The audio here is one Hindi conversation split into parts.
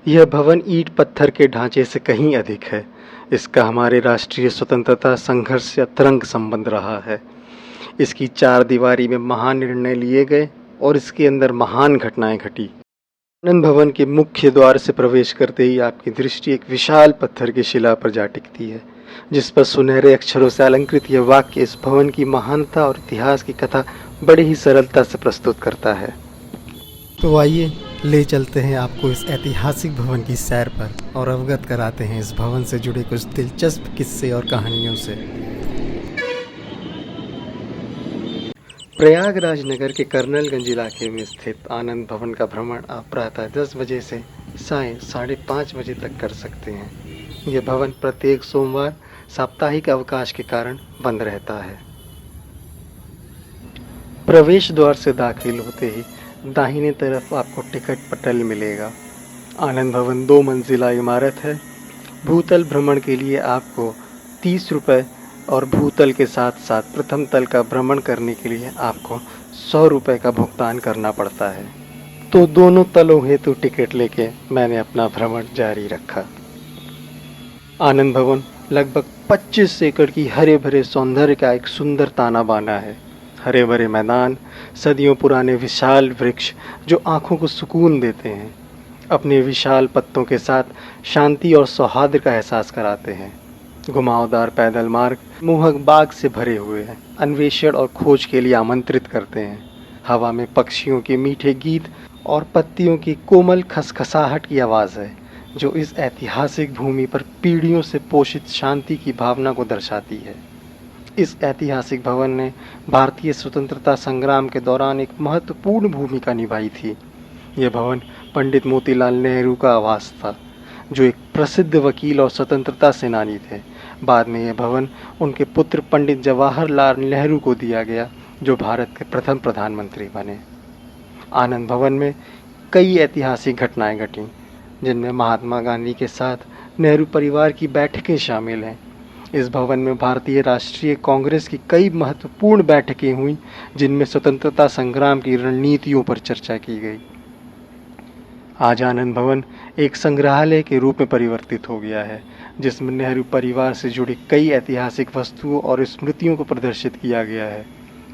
यह भवन ईंट पत्थर के ढांचे से कहीं अधिक है। इसका हमारे राष्ट्रीय स्वतंत्रता संघर्ष से अतरंग संबंध रहा है। इसकी चार दीवारी में महान निर्णय लिए गए और इसके अंदर महान घटनाएं घटी। आनंद भवन के मुख्य द्वार से प्रवेश करते ही आपकी दृष्टि एक विशाल पत्थर की शिला पर जा टिकती है, जिस पर सुनहरे अक्षरों से अलंकृत यह वाक्य इस भवन की महानता और इतिहास की कथा बड़ी ही सरलता से प्रस्तुत करता है। तो आइए ले चलते हैं आपको इस ऐतिहासिक भवन की सैर पर और अवगत कराते हैं इस भवन से जुड़े कुछ दिलचस्प किस्से और कहानियों से। प्रयागराज नगर के कर्नलगंज इलाके में स्थित आनंद भवन का भ्रमण आप प्रातः 10 बजे से सायं 5:30 बजे तक कर सकते हैं। यह भवन प्रत्येक सोमवार साप्ताहिक अवकाश के कारण बंद रहता है। प्रवेश द्वार से दाखिल होते ही दाहिने तरफ आपको टिकट पटल मिलेगा। आनंद भवन 2 मंजिला इमारत है। भूतल भ्रमण के लिए आपको 30 रुपये और भूतल के साथ साथ प्रथम तल का भ्रमण करने के लिए आपको 100 रुपये का भुगतान करना पड़ता है। तो दोनों तलों हेतु टिकट लेके मैंने अपना भ्रमण जारी रखा। आनंद भवन लगभग 25 एकड़ की हरे भरे सौंदर्य का एक सुंदर ताना बाना है। हरे भरे मैदान, सदियों पुराने विशाल वृक्ष जो आँखों को सुकून देते हैं, अपने विशाल पत्तों के साथ शांति और सौहार्द का एहसास कराते हैं। घुमावदार पैदल मार्ग मोहक बाग से भरे हुए हैं, अन्वेषण और खोज के लिए आमंत्रित करते हैं। हवा में पक्षियों के मीठे गीत और पत्तियों की कोमल खसखसाहट की आवाज़ है, जो इस ऐतिहासिक भूमि पर पीढ़ियों से पोषित शांति की भावना को दर्शाती है। इस ऐतिहासिक भवन ने भारतीय स्वतंत्रता संग्राम के दौरान एक महत्वपूर्ण भूमिका निभाई थी। यह भवन पंडित मोतीलाल नेहरू का आवास था, जो एक प्रसिद्ध वकील और स्वतंत्रता सेनानी थे। बाद में यह भवन उनके पुत्र पंडित जवाहरलाल नेहरू को दिया गया, जो भारत के प्रथम प्रधानमंत्री बने। आनंद भवन में कई ऐतिहासिक घटनाएं घटीं, जिनमें महात्मा गांधी के साथ नेहरू परिवार की बैठकें शामिल हैं। इस भवन में भारतीय राष्ट्रीय कांग्रेस की कई महत्वपूर्ण बैठकें हुईं, जिनमें स्वतंत्रता संग्राम की रणनीतियों पर चर्चा की गई। आज आनंद भवन एक संग्रहालय के रूप में परिवर्तित हो गया है, जिसमें नेहरू परिवार से जुड़ी कई ऐतिहासिक वस्तुओं और स्मृतियों को प्रदर्शित किया गया है।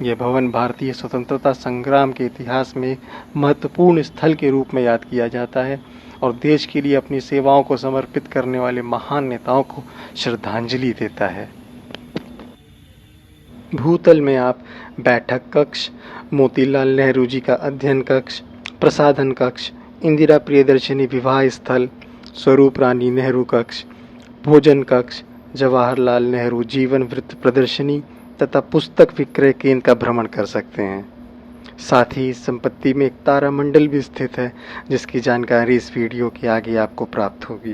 यह भवन भारतीय स्वतंत्रता संग्राम के इतिहास में महत्वपूर्ण स्थल के रूप में याद किया जाता है और देश के लिए अपनी सेवाओं को समर्पित करने वाले महान नेताओं को श्रद्धांजलि देता है। भूतल में आप बैठक कक्ष, मोतीलाल नेहरू जी का अध्ययन कक्ष, प्रसाधन कक्ष, इंदिरा प्रियदर्शनी विवाह स्थल, स्वरूप रानी नेहरू कक्ष, भोजन कक्ष, जवाहरलाल नेहरू जीवन वृत्त प्रदर्शनी तथा पुस्तक विक्रय केंद्र का भ्रमण कर सकते हैं। साथ ही इस संपत्ति में एक तारामंडल भी स्थित है, जिसकी जानकारी इस वीडियो के आगे आपको प्राप्त होगी।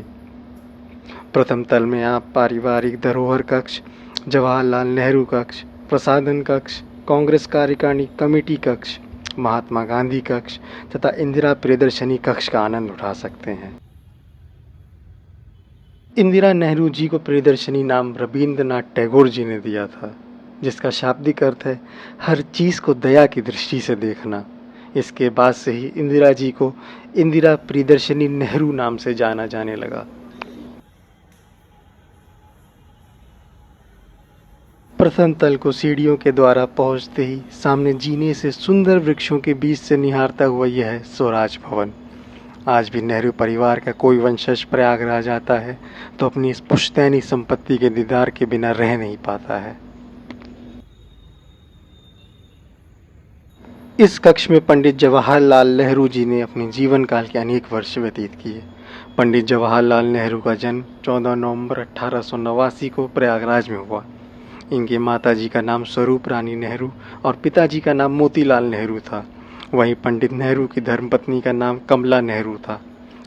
प्रथम तल में आप पारिवारिक धरोहर कक्ष, जवाहरलाल नेहरू कक्ष, प्रसाधन कक्ष, कांग्रेस कार्यकारिणी कमेटी कक्ष, महात्मा गांधी कक्ष तथा इंदिरा प्रियदर्शनी कक्ष का आनंद उठा सकते हैं। इंदिरा नेहरू जी को प्रियदर्शनी नाम रविंद्रनाथ टैगोर जी ने दिया था, जिसका शाब्दिक अर्थ है हर चीज़ को दया की दृष्टि से देखना। इसके बाद से ही इंदिरा जी को इंदिरा प्रियदर्शनी नेहरू नाम से जाना जाने लगा। प्रथम तल को सीढ़ियों के द्वारा पहुंचते ही सामने जीने से सुंदर वृक्षों के बीच से निहारता हुआ यह है स्वराज भवन। आज भी नेहरू परिवार का कोई वंशज प्रयागराज आता है तो अपनी इस पुश्तैनी संपत्ति के दीदार के बिना रह नहीं पाता है। इस कक्ष में पंडित जवाहरलाल नेहरू जी ने अपने जीवन काल के अनेक वर्ष व्यतीत किए। पंडित जवाहरलाल नेहरू का जन्म 14 नवंबर 1889 को प्रयागराज में हुआ। इनके माताजी का नाम स्वरूप रानी नेहरू और पिताजी का नाम मोतीलाल नेहरू था। वहीं पंडित नेहरू की धर्मपत्नी का नाम कमला नेहरू था।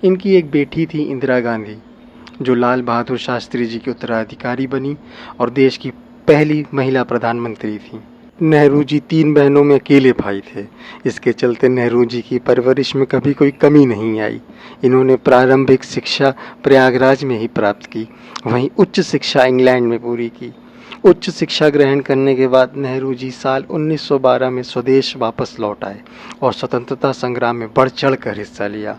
इनकी एक बेटी थी इंदिरा गांधी, जो लाल बहादुर शास्त्री जी की उत्तराधिकारी बनी और देश की पहली महिला प्रधानमंत्री थी। नेहरू जी 3 बहनों में अकेले भाई थे। इसके चलते नेहरू जी की परवरिश में कभी कोई कमी नहीं आई। इन्होंने प्रारंभिक शिक्षा प्रयागराज में ही प्राप्त की, वहीं उच्च शिक्षा इंग्लैंड में पूरी की। उच्च शिक्षा ग्रहण करने के बाद नेहरू जी साल 1912 में स्वदेश वापस लौट आए और स्वतंत्रता संग्राम में बढ़ चढ़ कर हिस्सा लिया।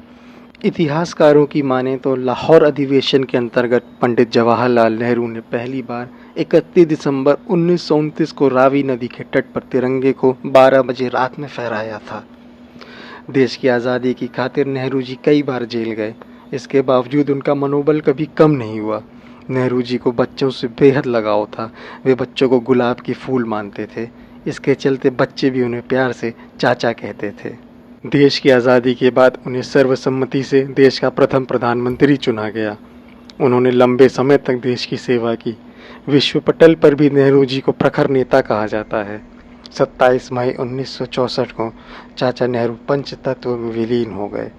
इतिहासकारों की माने तो लाहौर अधिवेशन के अंतर्गत पंडित जवाहरलाल नेहरू ने पहली बार 31 दिसंबर 1929 को रावी नदी के तट पर तिरंगे को 12 बजे रात में फहराया था। देश की आज़ादी की खातिर नेहरू जी कई बार जेल गए, इसके बावजूद उनका मनोबल कभी कम नहीं हुआ। नेहरू जी को बच्चों से बेहद लगाव था, वे बच्चों को गुलाब की फूल मानते थे। इसके चलते बच्चे भी उन्हें प्यार से चाचा कहते थे। देश की आज़ादी के बाद उन्हें सर्वसम्मति से देश का प्रथम प्रधानमंत्री चुना गया। उन्होंने लंबे समय तक देश की सेवा की। विश्व पटल पर भी नेहरू जी को प्रखर नेता कहा जाता है। 27 मई 1964 को चाचा नेहरू पंचतत्व में विलीन हो गए।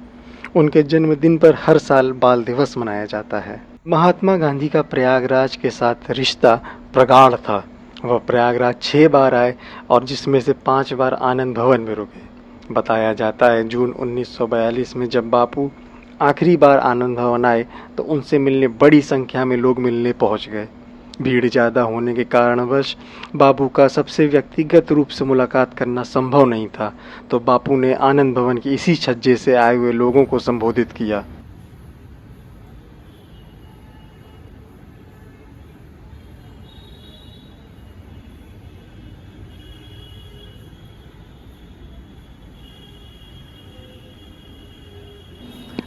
उनके जन्मदिन पर हर साल बाल दिवस मनाया जाता है। महात्मा गांधी का प्रयागराज के साथ रिश्ता प्रगाढ़ था। वह प्रयागराज 6 बार आए और जिसमें से 5 बार आनंद भवन में रुके। बताया जाता है जून 1942 में जब बापू आखिरी बार आनंद भवन आए तो उनसे मिलने बड़ी संख्या में लोग मिलने पहुंच गए। भीड़ ज़्यादा होने के कारणवश बापू का सबसे व्यक्तिगत रूप से मुलाकात करना संभव नहीं था, तो बापू ने आनंद भवन की इसी छज्जे से आए हुए लोगों को संबोधित किया।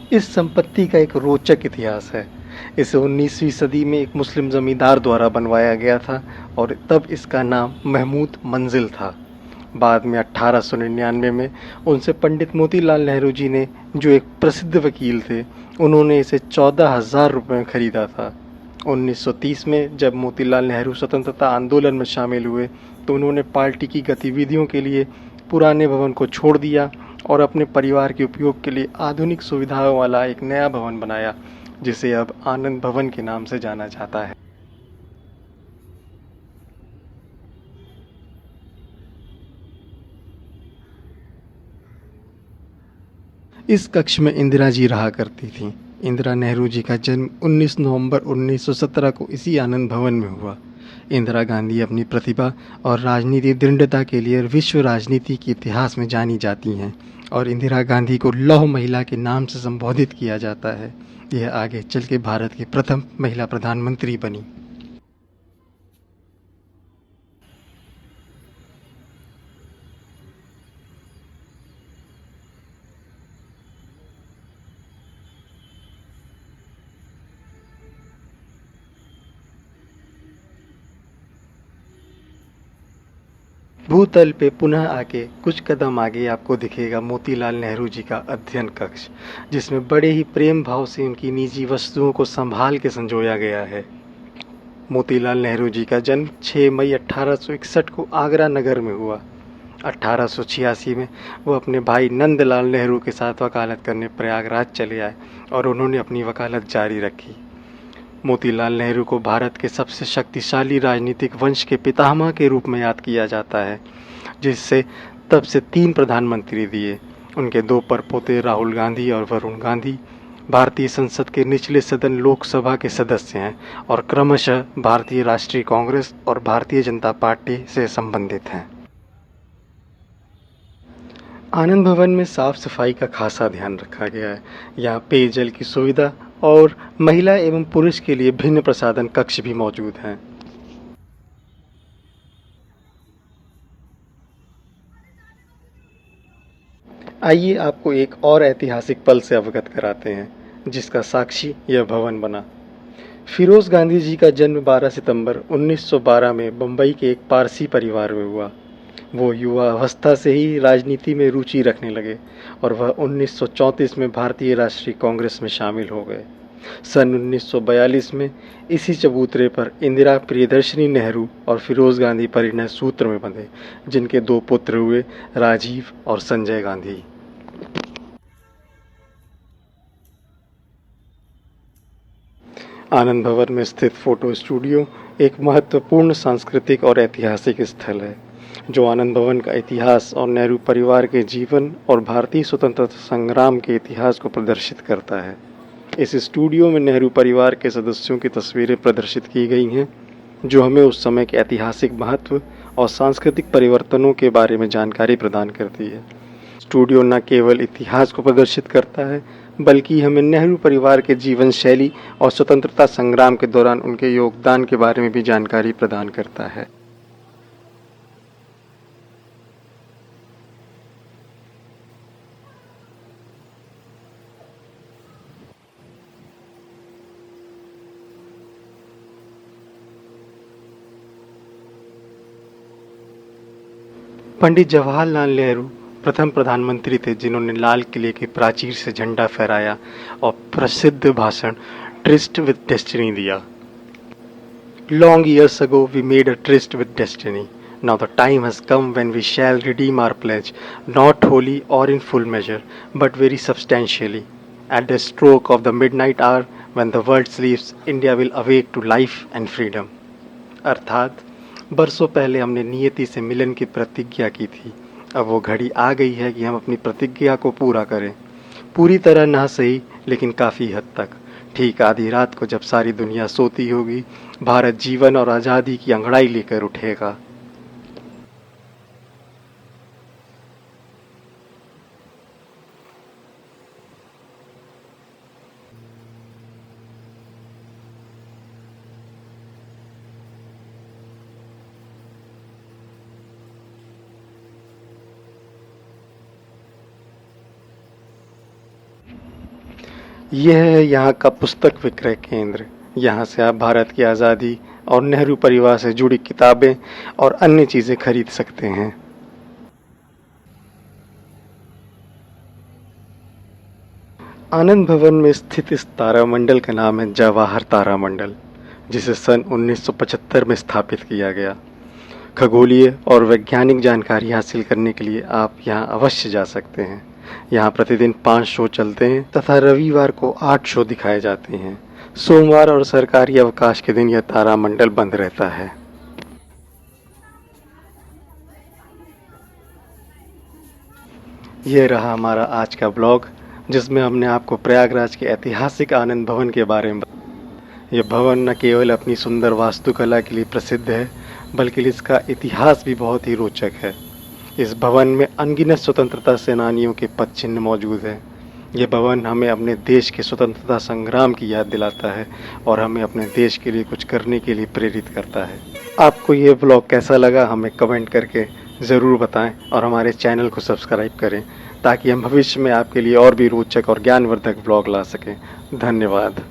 इस संपत्ति का एक रोचक इतिहास है। इसे 19वीं सदी में एक मुस्लिम जमींदार द्वारा बनवाया गया था और तब इसका नाम महमूद मंजिल था। बाद में 1899 में उनसे पंडित मोतीलाल नेहरू जी ने, जो एक प्रसिद्ध वकील थे, उन्होंने इसे 14,000 रुपये में खरीदा था। 1930 में जब मोतीलाल नेहरू स्वतंत्रता आंदोलन में शामिल हुए तो उन्होंने पार्टी की गतिविधियों के लिए पुराने भवन को छोड़ दिया और अपने परिवार के उपयोग के लिए आधुनिक सुविधाओं वाला एक नया भवन बनाया, जिसे अब आनंद भवन के नाम से जाना जाता है। इस कक्ष में इंदिरा जी रहा करती थीं। इंदिरा नेहरू जी का जन्म 19 नवंबर 1917 को इसी आनंद भवन में हुआ। इंदिरा गांधी अपनी प्रतिभा और राजनीति दृढ़ता के लिए विश्व राजनीति के इतिहास में जानी जाती हैं और इंदिरा गांधी को लौह महिला के नाम से संबोधित किया जाता है। यह आगे चल के भारत की प्रथम महिला प्रधानमंत्री बनी। भूतल पे पुनः आके कुछ कदम आगे आपको दिखेगा मोतीलाल नेहरू जी का अध्ययन कक्ष, जिसमें बड़े ही प्रेम भाव से उनकी निजी वस्तुओं को संभाल के संजोया गया है। मोतीलाल नेहरू जी का जन्म 6 मई 1861 को आगरा नगर में हुआ। 1886 में वो अपने भाई नंदलाल नेहरू के साथ वकालत करने प्रयागराज चले आए और उन्होंने अपनी वकालत जारी रखी। मोतीलाल नेहरू को भारत के सबसे शक्तिशाली राजनीतिक वंश के पितामह के रूप में याद किया जाता है, जिससे तब से 3 प्रधानमंत्री दिए। उनके 2 परपोते राहुल गांधी और वरुण गांधी भारतीय संसद के निचले सदन लोकसभा के सदस्य हैं और क्रमशः भारतीय राष्ट्रीय कांग्रेस और भारतीय जनता पार्टी से संबंधित हैं। आनंद भवन में साफ सफाई का खासा ध्यान रखा गया है। यहाँ पेयजल की सुविधा और महिला एवं पुरुष के लिए भिन्न प्रसाधन कक्ष भी मौजूद हैं। आइए आपको एक और ऐतिहासिक पल से अवगत कराते हैं, जिसका साक्षी यह भवन बना। फिरोज गांधी जी का जन्म 12 सितंबर 1912 में बम्बई के एक पारसी परिवार में हुआ। वो युवा अवस्था से ही राजनीति में रुचि रखने लगे और वह 1934 में भारतीय राष्ट्रीय कांग्रेस में शामिल हो गए। सन 1942 में इसी चबूतरे पर इंदिरा प्रियदर्शनी नेहरू और फिरोज गांधी परिणय सूत्र में बंधे, जिनके 2 पुत्र हुए, राजीव और संजय गांधी। आनंद भवन में स्थित फोटो स्टूडियो एक महत्वपूर्ण सांस्कृतिक और ऐतिहासिक स्थल है, जो आनंद भवन का इतिहास और नेहरू परिवार के जीवन और भारतीय स्वतंत्रता संग्राम के इतिहास को प्रदर्शित करता है। इस स्टूडियो में नेहरू परिवार के सदस्यों की तस्वीरें प्रदर्शित की गई हैं, जो हमें उस समय के ऐतिहासिक महत्व और सांस्कृतिक परिवर्तनों के बारे में जानकारी प्रदान करती है। स्टूडियो न केवल इतिहास को प्रदर्शित करता है, बल्कि हमें नेहरू परिवार के जीवन शैली और स्वतंत्रता संग्राम के दौरान उनके योगदान के बारे में भी जानकारी प्रदान करता है। पंडित जवाहरलाल नेहरू प्रथम प्रधानमंत्री थे जिन्होंने लाल किले के प्राचीर से झंडा फहराया और प्रसिद्ध भाषण ट्रिस्ट विद डेस्टिनी दिया। Long years ago we made a tryst with destiny. Now the time has come when we shall redeem our pledge, not wholly or in full measure, but very substantially. At the stroke of the midnight hour, when the world sleeps, India will awake to life and freedom. अर्थात बरसों पहले हमने नियति से मिलन की प्रतिज्ञा की थी। अब वो घड़ी आ गई है कि हम अपनी प्रतिज्ञा को पूरा करें। पूरी तरह ना सही, लेकिन काफ़ी हद तक। ठीक आधी रात को जब सारी दुनिया सोती होगी, भारत जीवन और आज़ादी की अंगड़ाई लेकर उठेगा। यह है यहाँ का पुस्तक विक्रय केंद्र। यहाँ से आप भारत की आज़ादी और नेहरू परिवार से जुड़ी किताबें और अन्य चीज़ें खरीद सकते हैं। आनंद भवन में स्थित इस तारामंडल का नाम है जवाहर तारामंडल, जिसे सन 1975 में स्थापित किया गया। खगोलीय और वैज्ञानिक जानकारी हासिल करने के लिए आप यहाँ अवश्य जा सकते हैं। यहाँ प्रतिदिन 5 शो चलते हैं तथा रविवार को 8 शो दिखाए जाते हैं। सोमवार और सरकारी अवकाश के दिन यह तारामंडल बंद रहता है। यह रहा हमारा आज का ब्लॉग, जिसमें हमने आपको प्रयागराज के ऐतिहासिक आनंद भवन के बारे में बताया। यह भवन न केवल अपनी सुंदर वास्तुकला के लिए प्रसिद्ध है, बल्कि इसका इतिहास भी बहुत ही रोचक है। इस भवन में अनगिनत स्वतंत्रता सेनानियों के पद चिन्ह मौजूद हैं। यह भवन हमें अपने देश के स्वतंत्रता संग्राम की याद दिलाता है और हमें अपने देश के लिए कुछ करने के लिए प्रेरित करता है। आपको ये ब्लॉग कैसा लगा हमें कमेंट करके ज़रूर बताएं और हमारे चैनल को सब्सक्राइब करें, ताकि हम भविष्य में आपके लिए और भी रोचक और ज्ञानवर्धक ब्लॉग ला सकें। धन्यवाद।